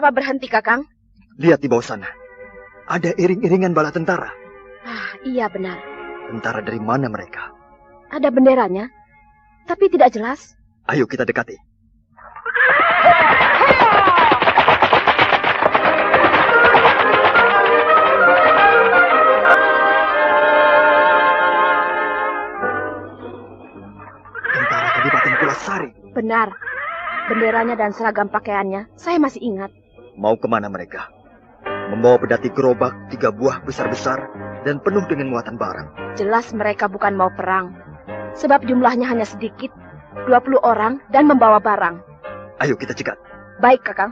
Kenapa berhenti, Kakang? Lihat di bawah sana. Ada iring-iringan bala tentara. Ah, iya benar. Tentara dari mana mereka? Ada benderanya, tapi tidak jelas. Ayo kita dekati. Tentara Kadipaten Pulasari. Benar. Benderanya dan seragam pakaiannya, saya masih ingat. Mau kemana mereka? Membawa pedati gerobak 3 buah besar-besar dan penuh dengan muatan barang. Jelas mereka bukan mau perang. Sebab jumlahnya hanya sedikit, 20 orang dan membawa barang. Ayo kita cegat. Baik, Kakang.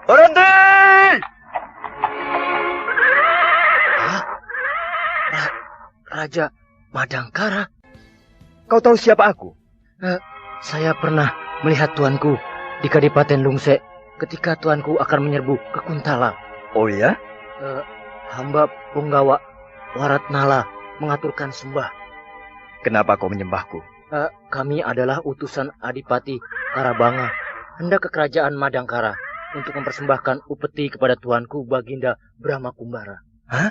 Berhenti! Raja Madangkara. Kau tahu siapa aku? Saya pernah melihat tuanku di Kadipaten Lungsek ketika tuanku akan menyerbu ke Kuntala. Oh ya? Hamba Punggawa Waratnala mengaturkan sembah. Kenapa kau menyembahku? Kami adalah utusan Adipati Karabanga, hendak ke kerajaan Madangkara untuk mempersembahkan upeti kepada tuanku Baginda Brahma Kumbara. Hah?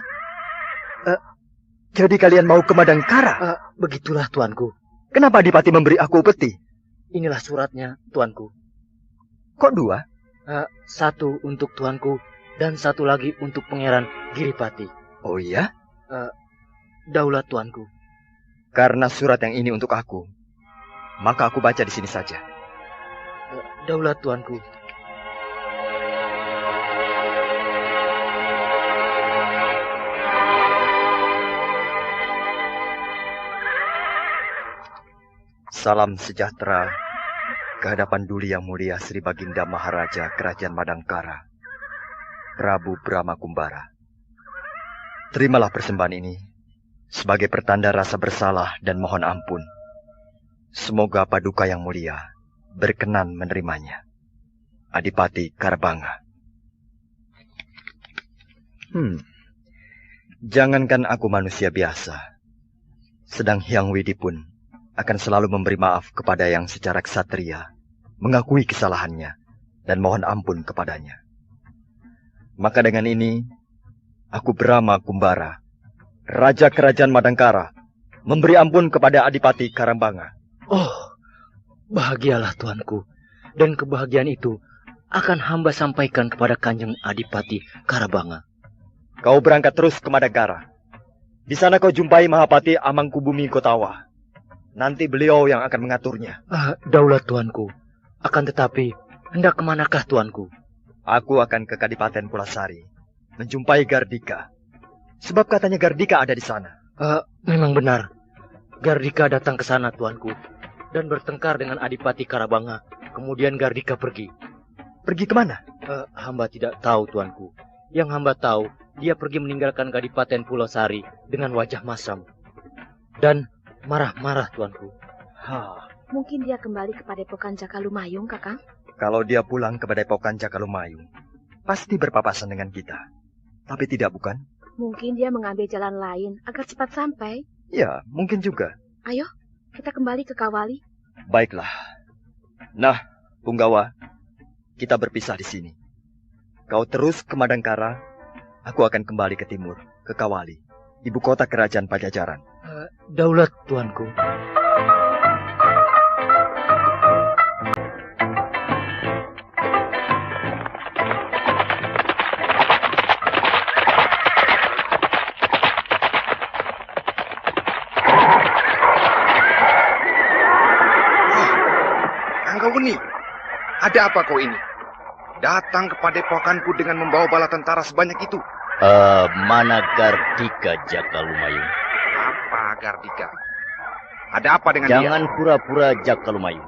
Jadi kalian mau ke Madangkara? Begitulah tuanku. Kenapa Adipati memberi aku upeti? Inilah suratnya, tuanku. Kok 2? Satu untuk tuanku dan satu lagi untuk Pangeran Giripati. Oh iya? Daulat tuanku. Karena surat yang ini untuk aku, maka aku baca di sini saja. Daulat tuanku. Salam sejahtera kehadapan Duli Yang Mulia Sri Baginda Maharaja Kerajaan Madangkara, Prabu Brahma Kumbara. Terimalah persembahan ini sebagai pertanda rasa bersalah dan mohon ampun. Semoga Paduka Yang Mulia berkenan menerimanya. Adipati Karabanga. Jangankan aku manusia biasa, sedang Hyang Widi pun akan selalu memberi maaf kepada yang secara ksatria mengakui kesalahannya dan mohon ampun kepadanya. Maka dengan ini, aku Brahma Kumbara, Raja Kerajaan Madangkara, memberi ampun kepada Adipati Karabanga. Oh, bahagialah tuanku, dan kebahagiaan itu akan hamba sampaikan kepada Kanjeng Adipati Karabanga. Kau berangkat terus ke Madangkara. Di sana kau jumpai Mahapati Amangkubumi Gotawa. Nanti beliau yang akan mengaturnya. Daulat tuanku. Akan tetapi, hendak kemanakah tuanku? Aku akan ke Kadipaten Pulasari, menjumpai Gardika. Sebab katanya Gardika ada di sana. Memang benar. Gardika datang ke sana tuanku, dan bertengkar dengan Adipati Karabanga. Kemudian Gardika pergi. Pergi kemana? Hamba tidak tahu tuanku. Yang hamba tahu, dia pergi meninggalkan Kadipaten Pulasari dengan wajah masam. Dan marah-marah tuanku. Mungkin dia kembali ke Padepokan Jakalumayung, Kakang. Kalau dia pulang ke Padepokan Jakalumayung, pasti berpapasan dengan kita. Tapi tidak, bukan? Mungkin dia mengambil jalan lain agar cepat sampai. Ya, mungkin juga. Ayo, kita kembali ke Kawali. Baiklah. Nah, Punggawa, kita berpisah di sini. Kau terus ke Madangkara, aku akan kembali ke timur, ke Kawali, ibu kota kerajaan Pajajaran. Daulat tuanku. Anggawuni, ada apa kau ini? Datang ke padepokanku dengan membawa bala tentara sebanyak itu. Mana Gardika Jakalumayung? Apa Gardika? Ada apa dengan dia? Jangan pura-pura Jakalumayung.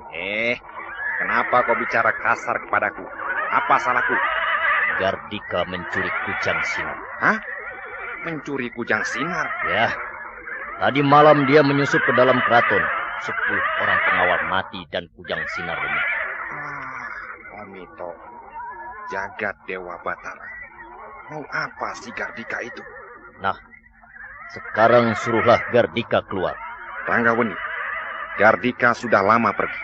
Kenapa kau bicara kasar kepadaku? Apa salahku? Gardika mencuri kujang sinar. Hah? Mencuri kujang sinar? Ya. Tadi malam dia menyusup ke dalam keraton. 10 orang pengawal mati dan kujang sinar ini. Amito, Jagat Dewa Batara. Mau apa si Gardika itu? Nah, sekarang suruhlah Gardika keluar. Ranggaweni, Gardika sudah lama pergi.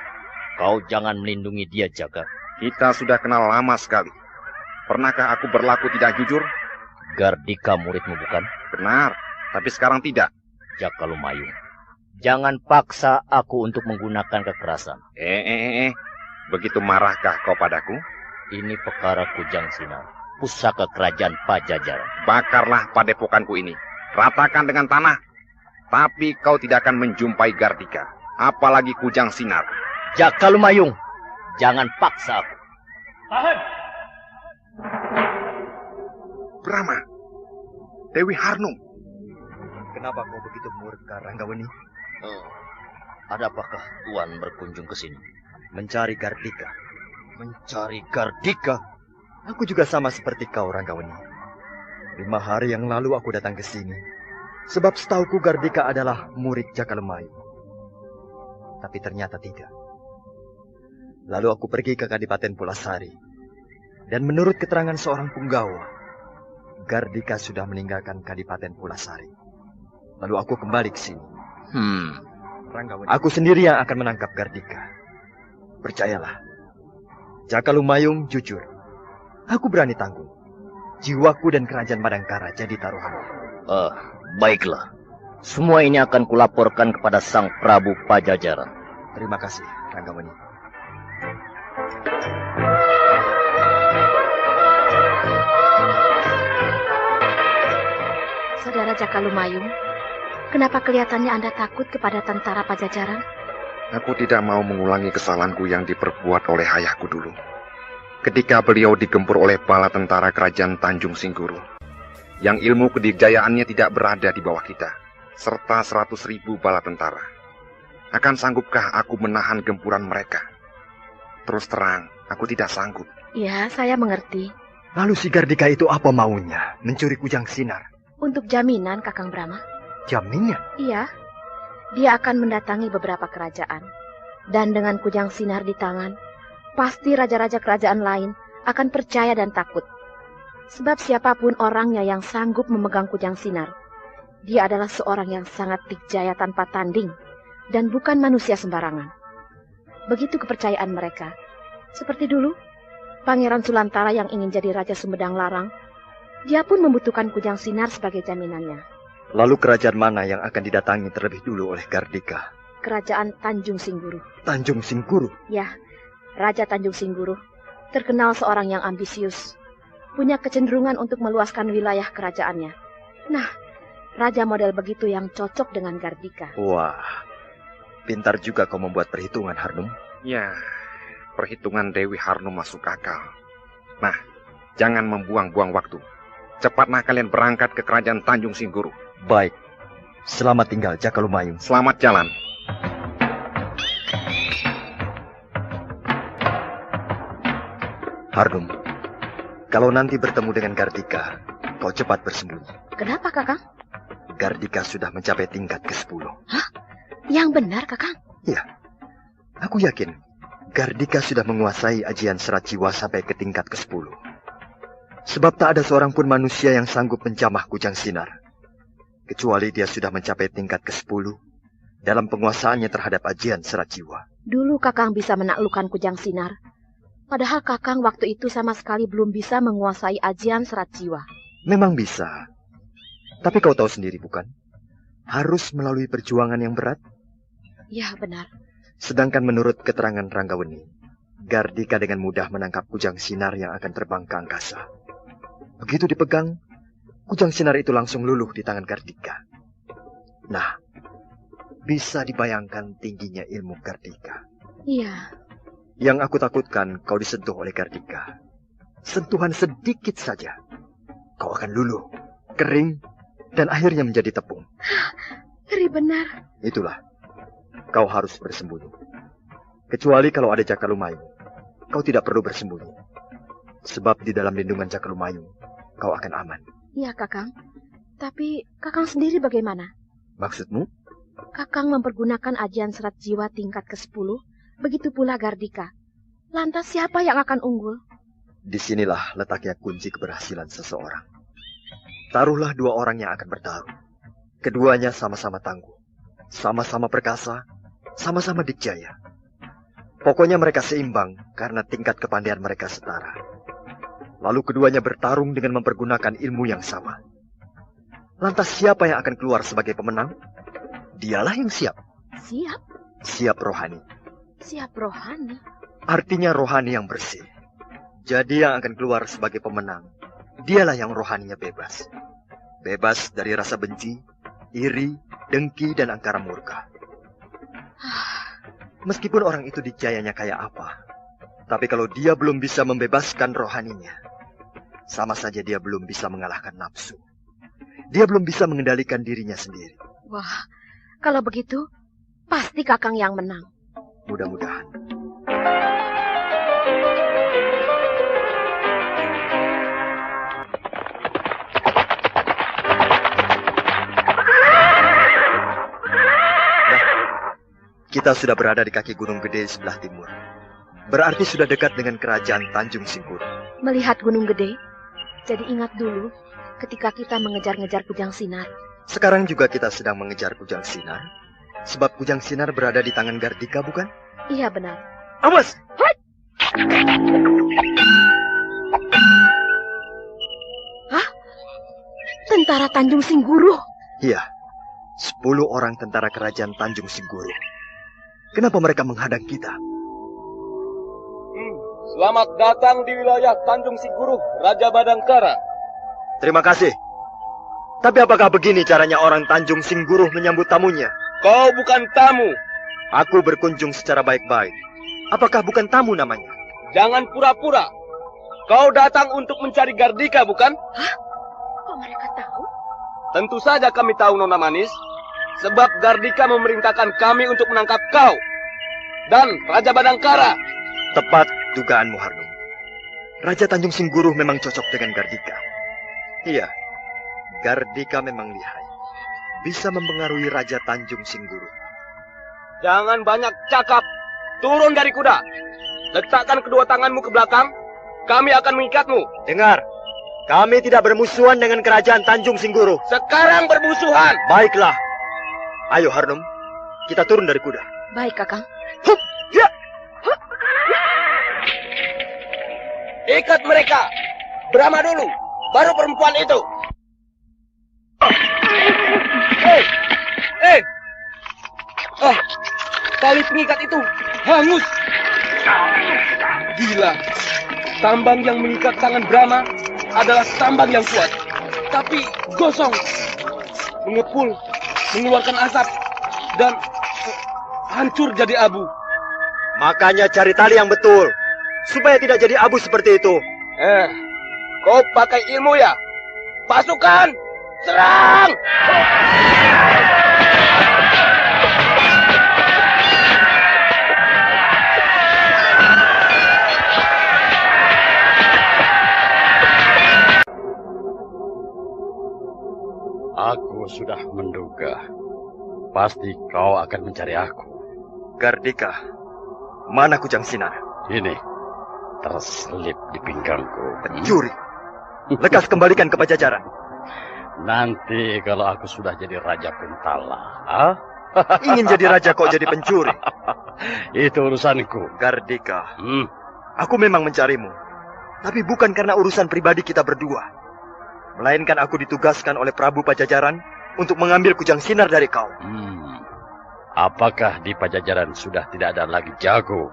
Kau jangan melindungi dia, Jaka. Kita sudah kenal lama sekali. Pernahkah aku berlaku tidak jujur? Gardika muridmu bukan? Benar, tapi sekarang tidak. Jaka Lumayung, jangan paksa aku untuk menggunakan kekerasan. Begitu marahkah kau padaku? Ini perkara Kujang Sinar, pusaka kerajaan Pajajaran. Bakarlah padepokanku ini. Ratakan dengan tanah. Tapi kau tidak akan menjumpai Gardika. Apalagi Kujang Sinar. Jaka Lumayung, jangan paksa aku. Brahma, Dewi Harnum. Kenapa kau begitu murka, Ranggaweni? Ada apakah Tuan berkunjung ke sini? Mencari Gardika. Mencari Gardika? Aku juga sama seperti kau, Ranggaweni. 5 hari yang lalu aku datang ke sini. Sebab setauku Gardika adalah murid Jaka Lumayung. Tapi ternyata tidak. Lalu aku pergi ke Kadipaten Pulasari. Dan menurut keterangan seorang punggawa, Gardika sudah meninggalkan Kadipaten Pulasari. Lalu aku kembali ke sini. Ranggaweni. Aku sendiri yang akan menangkap Gardika. Percayalah. Jaka Lumayung jujur. Aku berani tanggung. Jiwaku dan kerajaan Madangkara jadi taruhan. Baiklah. Semua ini akan kulaporkan kepada Sang Prabu Pajajaran. Terima kasih, Ranggaweni. Saudara Jaka Lumayung, kenapa kelihatannya Anda takut kepada tentara Pajajaran? Aku tidak mau mengulangi kesalahanku yang diperbuat oleh ayahku dulu. Ketika beliau digempur oleh bala tentara kerajaan Tanjung Singguru, yang ilmu kedijayaannya tidak berada di bawah kita, serta 100.000 bala tentara. Akan sanggupkah aku menahan gempuran mereka? Terus terang, aku tidak sanggup. Ya, saya mengerti. Lalu si Gardika itu apa maunya? Mencuri Kujang Sinar? Untuk jaminan, Kakang Brahma. Jaminan? Iya, dia akan mendatangi beberapa kerajaan. Dan dengan Kujang Sinar di tangan, pasti raja-raja kerajaan lain akan percaya dan takut. Sebab siapapun orangnya yang sanggup memegang Kujang Sinar, dia adalah seorang yang sangat dikjaya tanpa tanding dan bukan manusia sembarangan. Begitu kepercayaan mereka. Seperti dulu, Pangeran Sulantara yang ingin jadi Raja Sumedang Larang, dia pun membutuhkan Kujang Sinar sebagai jaminannya. Lalu kerajaan mana yang akan didatangi terlebih dulu oleh Gardika? Kerajaan Tanjung Singguru. Tanjung Singguru? Ya, Raja Tanjung Singguru terkenal seorang yang ambisius, punya kecenderungan untuk meluaskan wilayah kerajaannya. Nah, raja model begitu yang cocok dengan Gardika. Wah, pintar juga kau membuat perhitungan, Harnum. Ya, perhitungan Dewi Harnum masuk akal. Nah, jangan membuang-buang waktu. Cepatlah kalian berangkat ke kerajaan Tanjung Singguru. Baik, selamat tinggal Jaka Lumayung. Selamat jalan. Harnum, kalau nanti bertemu dengan Gardika, kau cepat bersembunyi. Kenapa, Kakang? Gardika sudah mencapai tingkat ke-10. Hah? Yang benar, Kakang? Ya, aku yakin Gardika sudah menguasai ajian serat jiwa sampai ke tingkat ke-10. Sebab tak ada seorang pun manusia yang sanggup menjamah Kujang Sinar, kecuali dia sudah mencapai tingkat ke-10 dalam penguasaannya terhadap ajian serat jiwa. Dulu Kakang bisa menaklukkan Kujang Sinar, padahal Kakang waktu itu sama sekali belum bisa menguasai ajian serat jiwa. Memang bisa, tapi kau tahu sendiri bukan? Harus melalui perjuangan yang berat. Ya, benar. Sedangkan menurut keterangan Ranggaweni, Gardika dengan mudah menangkap Kujang Sinar yang akan terbang ke angkasa. Begitu dipegang, Kujang Sinar itu langsung luluh di tangan Gardika. Nah, bisa dibayangkan tingginya ilmu Gardika. Iya. Yang aku takutkan kau disentuh oleh Gardika. Sentuhan sedikit saja, kau akan luluh, kering, dan akhirnya menjadi tepung. Ngeri benar. Itulah, kau harus bersembunyi. Kecuali kalau ada Jaka Lumayung, kau tidak perlu bersembunyi. Sebab di dalam lindungan Jaka Lumayung, kau akan aman. Iya, Kakang. Tapi Kakang sendiri bagaimana? Maksudmu? Kakang mempergunakan ajian serat jiwa tingkat ke-10, begitu pula Gardika. Lantas siapa yang akan unggul? Disinilah letaknya kunci keberhasilan seseorang. Taruhlah 2 orang yang akan bertarung. Keduanya sama-sama tangguh. sama-sama perkasa, sama-sama dikjaya. Pokoknya mereka seimbang karena tingkat kepandaian mereka setara. Lalu keduanya bertarung dengan mempergunakan ilmu yang sama. Lantas siapa yang akan keluar sebagai pemenang? Dialah yang siap. Siap? Siap rohani. Siap rohani? Artinya rohani yang bersih. Jadi yang akan keluar sebagai pemenang, dialah yang rohaninya bebas. Bebas dari rasa benci, iri, dengki, dan angkara murka. Meskipun orang itu dijayanya kayak apa, tapi kalau dia belum bisa membebaskan rohaninya, sama saja dia belum bisa mengalahkan nafsu. Dia belum bisa mengendalikan dirinya sendiri. Wah, kalau begitu, pasti Kakang yang menang. Mudah-mudahan. Kita sudah berada di kaki Gunung Gede sebelah timur. Berarti sudah dekat dengan kerajaan Tanjung Singkur. Melihat Gunung Gede, jadi ingat dulu ketika kita mengejar-ngejar Kujang Sinar. Sekarang juga kita sedang mengejar Kujang Sinar. Sebab Kujang Sinar berada di tangan Gardika, bukan? Iya benar. Awas! Hah? Tentara Tanjung Singguru? Iya, 10 orang tentara kerajaan Tanjung Singguru. Kenapa mereka menghadang kita? Selamat datang di wilayah Tanjung Singguru, Raja Badangkara. Terima kasih. Tapi apakah begini caranya orang Tanjung Singguru menyambut tamunya? Kau bukan tamu. Aku berkunjung secara baik-baik. Apakah bukan tamu namanya? Jangan pura-pura. Kau datang untuk mencari Gardika, bukan? Hah? Kok mereka tahu? Tentu saja kami tahu, Nona Manis. Sebab Gardika memerintahkan kami untuk menangkap kau. Dan Raja Badangkara. Tepat dugaanmu, Harnum. Raja Tanjung Singguru memang cocok dengan Gardika. Iya, Gardika memang lihai. Bisa mempengaruhi Raja Tanjung Singguru. Jangan banyak cakap. Turun dari kuda. Letakkan kedua tanganmu ke belakang. Kami akan mengikatmu. Dengar, kami tidak bermusuhan dengan kerajaan Tanjung Singguru. Sekarang bermusuhan. Baiklah. Ayo, Harnum. Kita turun dari kuda. Baik, Kakang. Hup, ya. Ikat mereka. Brahma dulu. Baru perempuan itu. Hei. Tali pengikat itu hangus. Gila. Tambang yang mengikat tangan Brahma adalah tambang yang kuat. Tapi gosong. Mengepul. Mengeluarkan asap. Dan hancur jadi abu. Makanya cari tali yang betul. Supaya tidak jadi abu seperti itu. Kau pakai ilmu ya? Pasukan, serang! Aku sudah menduga. Pasti kau akan mencari aku. Gardika, mana Kujang Sinar? Ini, terselip di pinggangku. Pencuri. Lekas kembalikan ke Pajajaran. Nanti kalau aku sudah jadi Raja Kuntala. Ingin jadi raja kok jadi pencuri? Itu urusanku. Gardika, Hmm. aku memang mencarimu. Tapi bukan karena urusan pribadi kita berdua. Melainkan aku ditugaskan oleh Prabu Pajajaran untuk mengambil Kujang Sinar dari kau. Apakah di Pajajaran sudah tidak ada lagi jago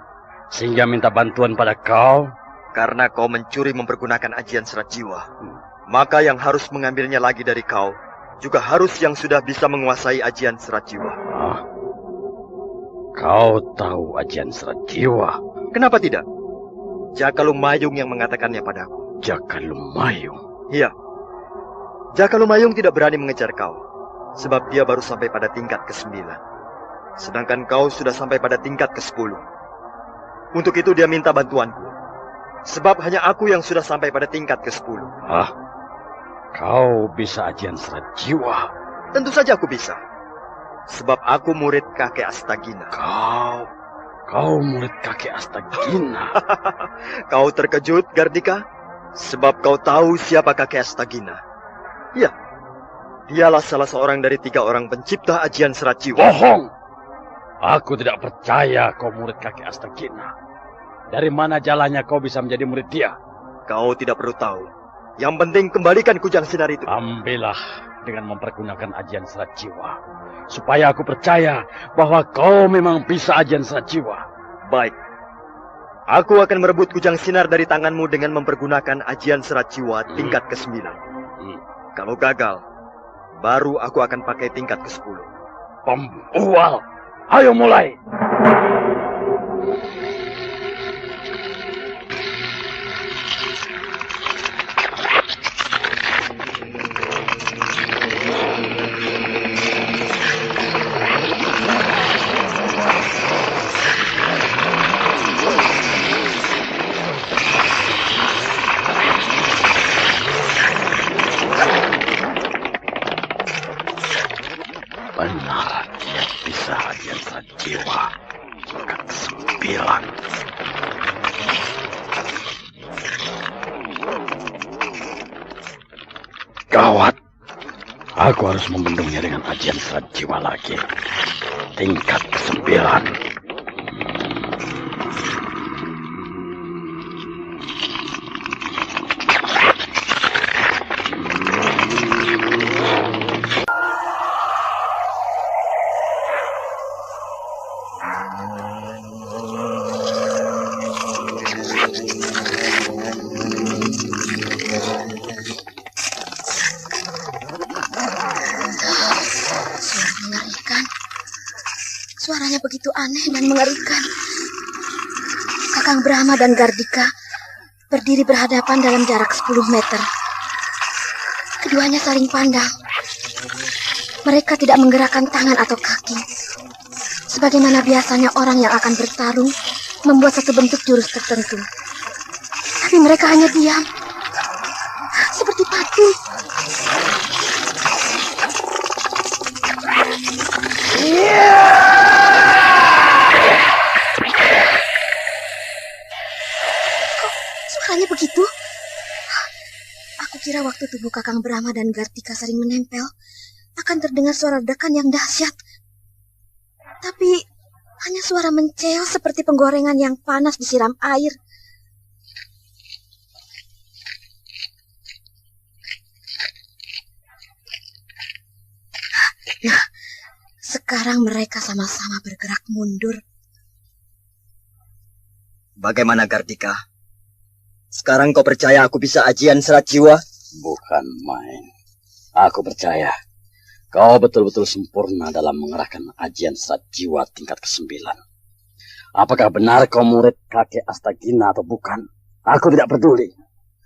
sehingga minta bantuan pada kau? Karena kau mencuri mempergunakan ajian serat jiwa, maka yang harus mengambilnya lagi dari kau juga harus yang sudah bisa menguasai ajian serat jiwa. Kau tahu ajian serat jiwa? Kenapa tidak? Jakalumayung yang mengatakannya padaku. Jakalumayung? Iya. Jakalumayung tidak berani mengejar kau, sebab dia baru sampai pada tingkat ke-9. Sedangkan kau sudah sampai pada tingkat ke-10. Untuk itu dia minta bantuanku. Sebab hanya aku yang sudah sampai pada tingkat ke-10. Kau bisa ajian serat jiwa? Tentu saja aku bisa. Sebab aku murid kakek Astagina. Kau murid kakek Astagina? Kau terkejut, Gardika? Sebab kau tahu siapa kakek Astagina. Ya, Dialah salah seorang dari 3 orang pencipta ajian serat jiwa. Bohong! Aku tidak percaya kau murid kakek Astagina. Dari mana jalannya kau bisa menjadi murid dia? Kau tidak perlu tahu. Yang penting kembalikan kujang sinar itu. Ambillah dengan mempergunakan ajian serat jiwa. Supaya aku percaya bahwa kau memang bisa ajian serat jiwa. Baik. Aku akan merebut kujang sinar dari tanganmu dengan mempergunakan ajian serat jiwa tingkat ke-9. Kalau gagal, baru aku akan pakai tingkat ke-10. Pembual! Ayo mulai! Benar, dia bisa ajian serat jiwa tingkat ke-9. Gawat, aku harus membendungnya dengan ajian serat jiwa lagi. Tingkat ke-9. Mengerikan. Suaranya begitu aneh dan mengerikan. Kakang Brahma dan Gardika berdiri berhadapan dalam jarak 10 meter. Keduanya saling pandang. Mereka tidak menggerakkan tangan atau kaki. Sebagaimana biasanya orang yang akan bertarung membuat satu bentuk jurus tertentu. Tapi mereka hanya diam. Seperti patung. Suaranya begitu? Aku kira waktu tubuh Kakang Brahma dan Gardika saling menempel, akan terdengar suara ledakan yang dahsyat. Tapi hanya suara menceos seperti penggorengan yang panas disiram air. Nah, sekarang mereka sama-sama bergerak mundur. Bagaimana Gardika? Sekarang kau percaya aku bisa ajian serat jiwa? Bukan main. Aku percaya kau betul-betul sempurna dalam mengerahkan ajian serat jiwa tingkat ke-9. Apakah benar kau murid kakek Astagina atau bukan? Aku tidak peduli.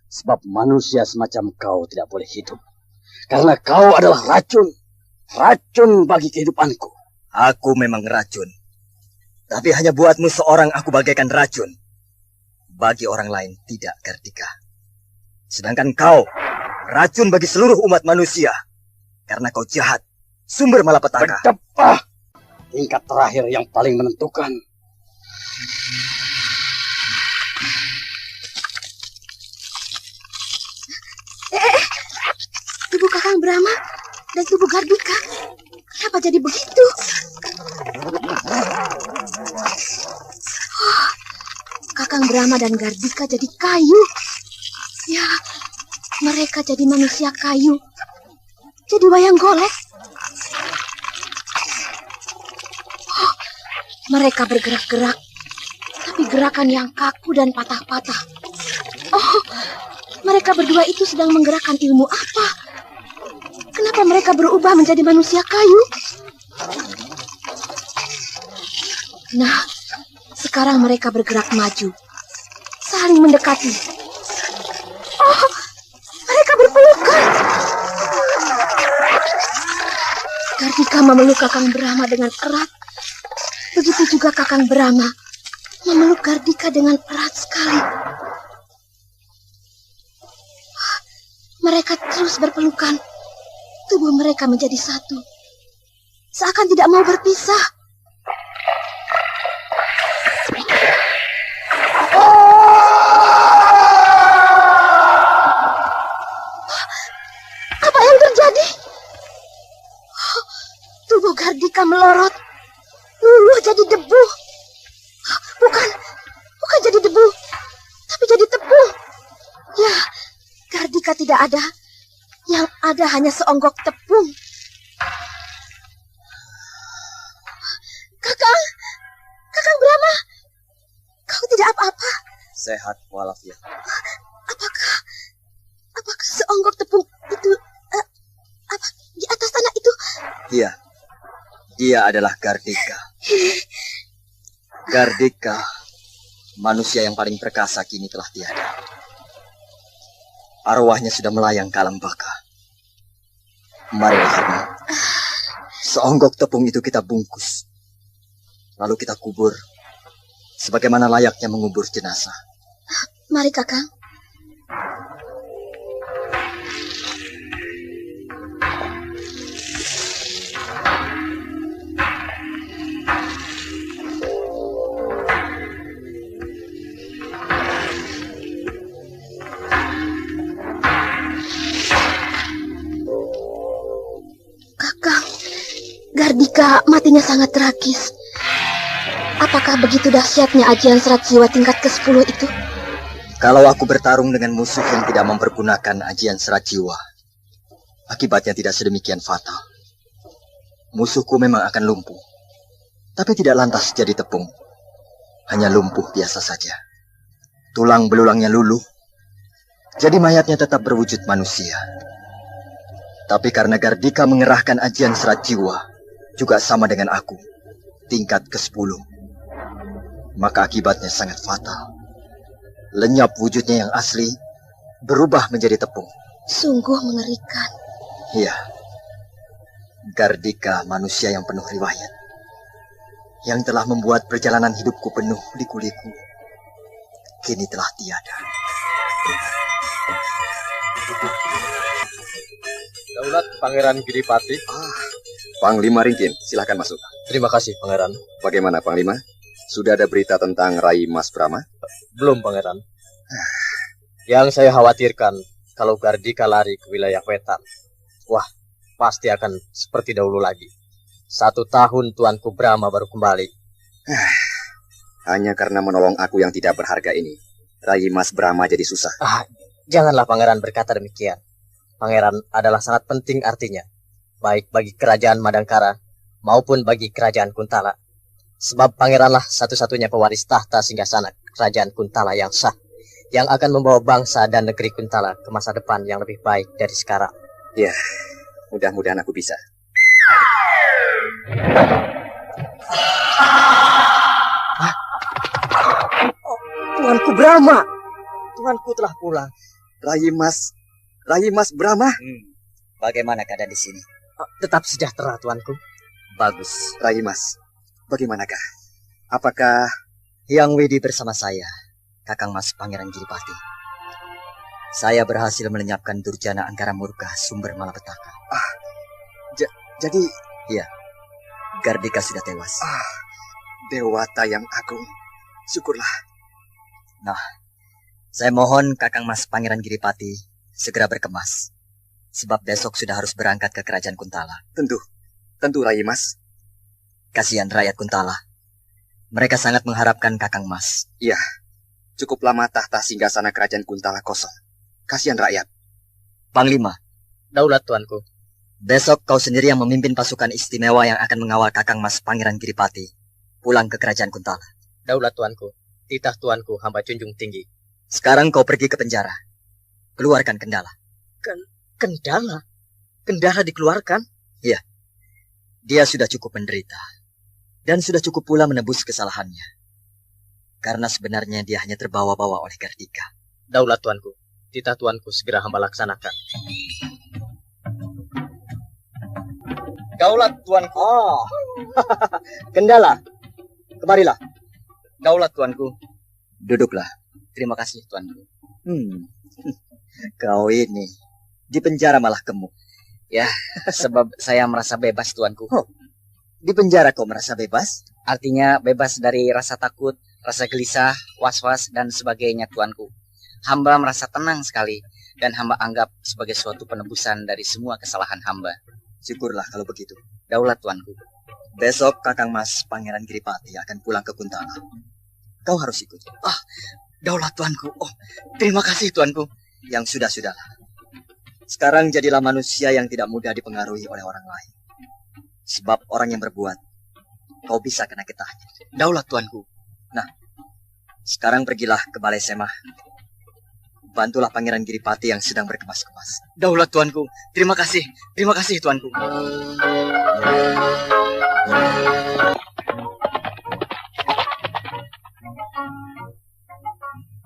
Sebab manusia semacam kau tidak boleh hidup. Karena kau adalah racun. Racun bagi kehidupanku. Aku memang racun. Tapi hanya buatmu seorang aku bagaikan racun. Bagi orang lain tidak, Gardika. Sedangkan kau, racun bagi seluruh umat manusia. Karena kau jahat, sumber malapetaka. Bedebah! Tingkat terakhir yang paling menentukan. Tubuh Kakang Brahma dan tubuh Gardika, kenapa jadi begitu? Kakang Brahma dan Gardika jadi kayu. Ya, mereka jadi manusia kayu. Jadi wayang golek. Mereka bergerak-gerak, tapi gerakan yang kaku dan patah-patah. Oh, mereka berdua itu sedang menggerakkan ilmu apa? Kenapa mereka berubah menjadi manusia kayu? Nah, sekarang mereka bergerak maju, saling mendekati. Oh, mereka berpelukan. Gardika memeluk Kakang Brahma dengan erat. Begitu juga Kakang Brahma memeluk Gardika dengan erat sekali. Mereka terus berpelukan. Tubuh mereka menjadi satu. Seakan tidak mau berpisah. Apa yang terjadi? melorot, luluh jadi debu. Bukan jadi debu, tapi jadi tepung. Ya, Gardika tidak ada. Yang ada hanya seonggok tepung. Kakang Brahma, kau tidak apa-apa? Sehat walafiat. Apakah seonggok tepung itu apa di atas tanah itu? Iya, dia adalah Gardika. Gardika, manusia yang paling perkasa kini telah tiada. Arwahnya sudah melayang ke alam baka. Marilah, Harma. Seonggok tepung itu kita bungkus. Lalu kita kubur sebagaimana layaknya mengubur jenazah. Mari, Kakang. Kakang, Gardika matinya sangat tragis. Apakah begitu dahsyatnya ajian serat jiwa tingkat ke-10 itu? Kalau aku bertarung dengan musuh yang tidak mempergunakan ajian serat jiwa, akibatnya tidak sedemikian fatal. Musuhku memang akan lumpuh, tapi tidak lantas jadi tepung. Hanya lumpuh biasa saja. Tulang belulangnya luluh, jadi mayatnya tetap berwujud manusia. Tapi karena Gardika mengerahkan ajian serat jiwa, juga sama dengan aku, tingkat ke-10. Maka akibatnya sangat fatal. Lenyap wujudnya yang asli, berubah menjadi tepung. Sungguh mengerikan. Iya. Gardika manusia yang penuh riwayat, yang telah membuat perjalanan hidupku penuh liku-liku, kini telah tiada. Daulat Pangeran Giripati. Panglima Ringkin, silakan masuk. Terima kasih, Pangeran. Bagaimana, Panglima? Sudah ada berita tentang Rai Mas Brahma? Belum, Pangeran. Yang saya khawatirkan, kalau Gardika lari ke wilayah wetan, wah, pasti akan seperti dahulu lagi. 1 tahun Tuanku Brahma baru kembali. Hanya karena menolong aku yang tidak berharga ini, Rai Mas Brahma jadi susah. Janganlah Pangeran berkata demikian. Pangeran adalah sangat penting artinya, baik bagi kerajaan Madangkara maupun bagi kerajaan Kuntala. Sebab pangeranlah satu-satunya pewaris tahta singgasana kerajaan Kuntala yang sah, yang akan membawa bangsa dan negeri Kuntala ke masa depan yang lebih baik dari sekarang. Ya, mudah-mudahan aku bisa. Tuanku Brahma, Tuanku telah pulang. Rai Mas Brahma. Bagaimana keadaan di sini? Tetap sejahtera, Tuanku. Bagus, Rai Mas. Bagaimanakah? Apakah Hyang Widi bersama saya, Kakang Mas Pangeran Giripati? Saya berhasil melenyapkan Durjana Angkara Murka, sumber malapetaka. Jadi, iya, Gardika sudah tewas. Dewata yang agung, syukurlah. Nah, saya mohon Kakang Mas Pangeran Giripati segera berkemas, sebab besok sudah harus berangkat ke kerajaan Kuntala. Tentu Rai Mas. Kasihan rakyat Kuntala. Mereka sangat mengharapkan Kakang Mas. Iya, cukup lama tahta singgasana kerajaan Kuntala kosong. Kasihan rakyat. Panglima. Daulat, Tuanku. Besok kau sendiri yang memimpin pasukan istimewa yang akan mengawal Kakang Mas Pangeran Giripati pulang ke kerajaan Kuntala. Daulat, Tuanku. Titah Tuanku hamba junjung tinggi. Sekarang kau pergi ke penjara. Keluarkan Kendala. Kendala? Kendala dikeluarkan? Iya. Dia sudah cukup menderita. Dan sudah cukup pula menebus kesalahannya. Karena sebenarnya dia hanya terbawa-bawa oleh Gardika. Daulat, Tuanku. Titah Tuanku segera hamba laksanakan. Daulat, Tuanku. Kendala. Kemarilah. Daulat, Tuanku. Duduklah. Terima kasih, Tuanku. Kau ini di penjara malah gemuk. Ya, sebab saya merasa bebas, Tuanku. Di penjara kau merasa bebas? Artinya bebas dari rasa takut, rasa gelisah, was-was, dan sebagainya, Tuanku. Hamba merasa tenang sekali, dan hamba anggap sebagai suatu penebusan dari semua kesalahan hamba. Syukurlah kalau begitu. Daulat, Tuanku. Besok Kakang Mas Pangeran Giripati akan pulang ke Kuntala. Kau harus ikut. Daulat tuanku. Oh, terima kasih tuanku. Yang sudah-sudahlah. Sekarang jadilah manusia yang tidak mudah dipengaruhi oleh orang lain. Sebab orang yang berbuat, kau bisa kena getahnya. Daulat tuanku. Nah, sekarang pergilah ke Balai Semah. Bantulah Pangeran Giripati yang sedang berkemas-kemas. Daulat tuanku. Terima kasih. Terima kasih tuanku.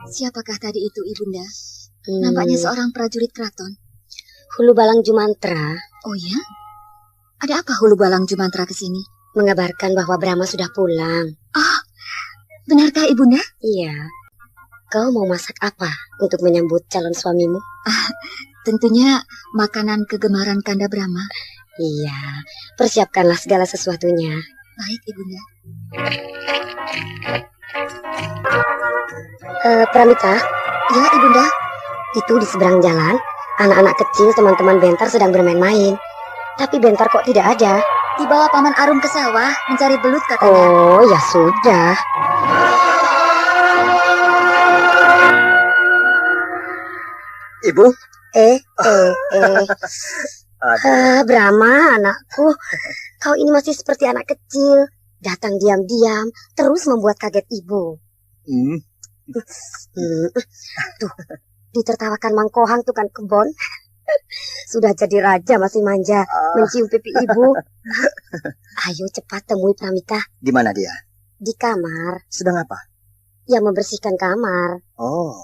Siapakah tadi itu, Ibunda? Nampaknya seorang prajurit keraton. Hulu Balang Jumantra. Oh ya? Ada apa Hulu Balang Jumantra ke sini? Mengabarkan bahwa Brahma sudah pulang. Ah, benarkah Ibunda? Iya. Kau mau masak apa untuk menyambut calon suamimu? Tentunya makanan kegemaran Kanda Brahma. Iya, persiapkanlah segala sesuatunya. Baik, Ibunda. Pramita? Ya, Ibunda. Itu di seberang jalan, anak-anak kecil teman-teman Bentar sedang bermain-main. Tapi Bentar kok tidak ada? Dibawa Paman Arum ke sawah mencari belut katanya. Oh, ya sudah. Ibu? Brahma, anakku. Kau ini masih seperti anak kecil. Datang diam-diam, terus membuat kaget ibu. Tuh, ditertawakan Mang Kohang tukang kebon. Sudah jadi raja masih manja, mencium pipi ibu. Ayo cepat temui Pramita. Di mana dia? Di kamar. Sedang apa? Ya, membersihkan kamar. Oh.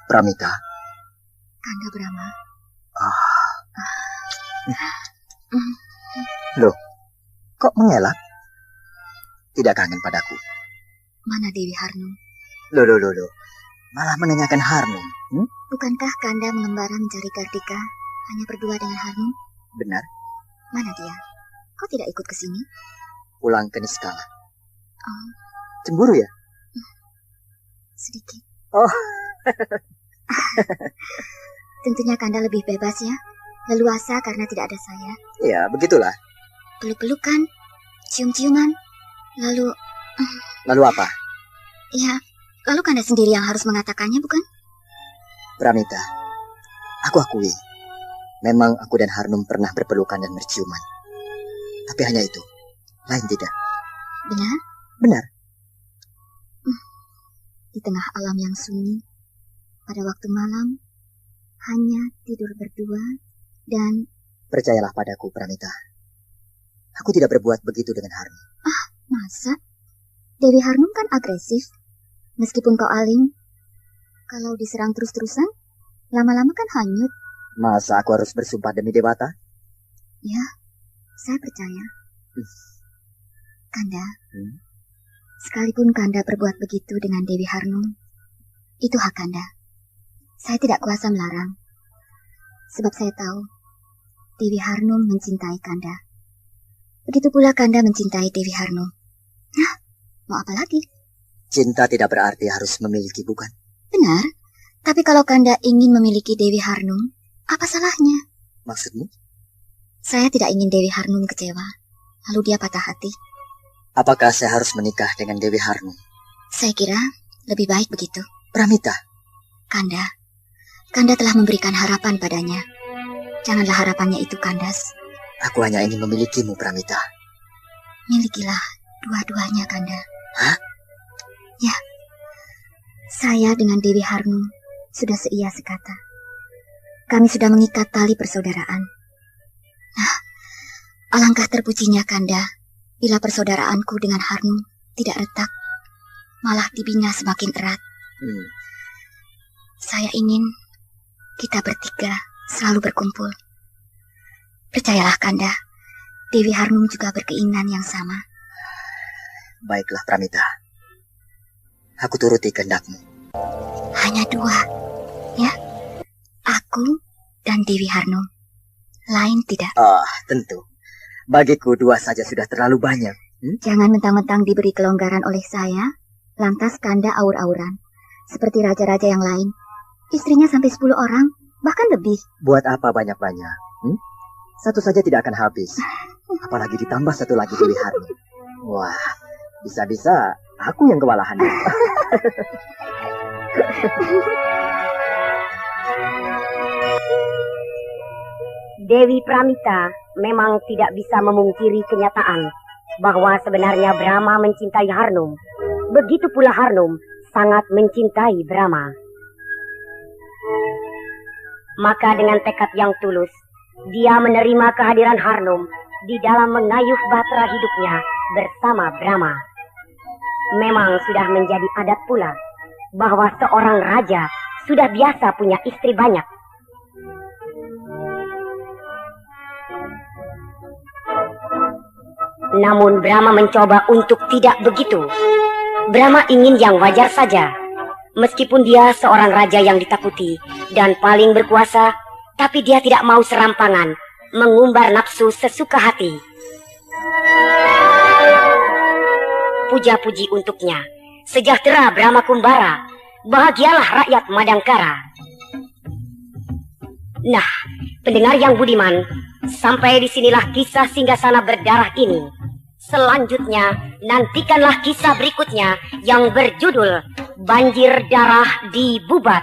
Pramita. Kanda Brahma. Loh, kok mengelak? Tidak kangen padaku? Mana Dewi Harnum? Loh. Malah menanyakan Harnum. Bukankah Kanda mengembara mencari Kartika hanya berdua dengan Harnum? Benar. Mana dia? Kau tidak ikut ke sini? Pulang ke Niskala. Oh. Cemburu ya? Sedikit. Oh. Tentunya Kanda lebih bebas ya. Leluasa karena tidak ada saya. Ya, begitulah. Peluk-pelukan, cium-ciuman, lalu... Lalu apa? Ya, lalu Kanda sendiri yang harus mengatakannya, bukan? Pramita, aku akui. Memang aku dan Harnum pernah berpelukan dan berciuman. Tapi hanya itu. Lain tidak. Benar? Benar. Di tengah alam yang sunyi, pada waktu malam, hanya tidur berdua dan... Percayalah padaku, Pramita. Aku tidak berbuat begitu dengan Harnum. Masa? Dewi Harnum kan agresif. Meskipun kau alim, kalau diserang terus-terusan, lama-lama kan hanyut. Masa aku harus bersumpah demi Dewata? Ya, saya percaya. Kanda, sekalipun Kanda berbuat begitu dengan Dewi Harnum, itu hak Kanda. Saya tidak kuasa melarang. Sebab saya tahu Dewi Harnum mencintai Kanda. Begitu pula Kanda mencintai Dewi Harnum. Nah, mau apa lagi? Cinta tidak berarti harus memiliki, bukan? Benar. Tapi kalau Kanda ingin memiliki Dewi Harnum, apa salahnya? Maksudmu? Saya tidak ingin Dewi Harnum kecewa, lalu dia patah hati. Apakah saya harus menikah dengan Dewi Harnum? Saya kira lebih baik begitu. Pramita. Kanda telah memberikan harapan padanya. Janganlah harapannya itu kandas. Aku hanya ingin memilikimu, Pramita. Milikilah dua-duanya, Kanda. Hah? Ya, saya dengan Dewi Harnum sudah seia sekata. Kami sudah mengikat tali persaudaraan. Nah, alangkah terpujinya Kanda bila persaudaraanku dengan Harnum tidak retak, malah dibina semakin erat. Saya ingin kita bertiga selalu berkumpul. Percayalah Kanda, Dewi Harnum juga berkeinginan yang sama. Baiklah Pramita. Aku turuti kehendakmu. Hanya dua, ya? Aku dan Dewi Harnum. Lain tidak. Tentu. Bagiku dua saja sudah terlalu banyak. Jangan mentang-mentang diberi kelonggaran oleh saya, lantas Kanda aur-auran. Seperti raja-raja yang lain. Istrinya sampai 10 orang, bahkan lebih. Buat apa banyak-banyak? Satu saja tidak akan habis. Apalagi ditambah satu lagi Dewi Harun. Wah, bisa-bisa aku yang kewalahan. Dewi Pramita memang tidak bisa memungkiri kenyataan bahwa sebenarnya Brahma mencintai Harnum. Begitu pula Harnum sangat mencintai Brahma. Maka dengan tekad yang tulus, dia menerima kehadiran Harnum di dalam mengayuh bahtera hidupnya bersama Brahma. Memang sudah menjadi adat pula bahwa seorang raja sudah biasa punya istri banyak. Namun Brahma mencoba untuk tidak begitu. Brahma ingin yang wajar saja. Meskipun dia seorang raja yang ditakuti dan paling berkuasa, tapi dia tidak mau serampangan mengumbar nafsu sesuka hati. Puja-puji untuknya. Sejahtera Brahma Kumbara. Bahagialah rakyat Madangkara. Nah, pendengar yang budiman, sampai disinilah kisah singgasana berdarah ini. Selanjutnya, nantikanlah kisah berikutnya yang berjudul Banjir Darah di Bubat.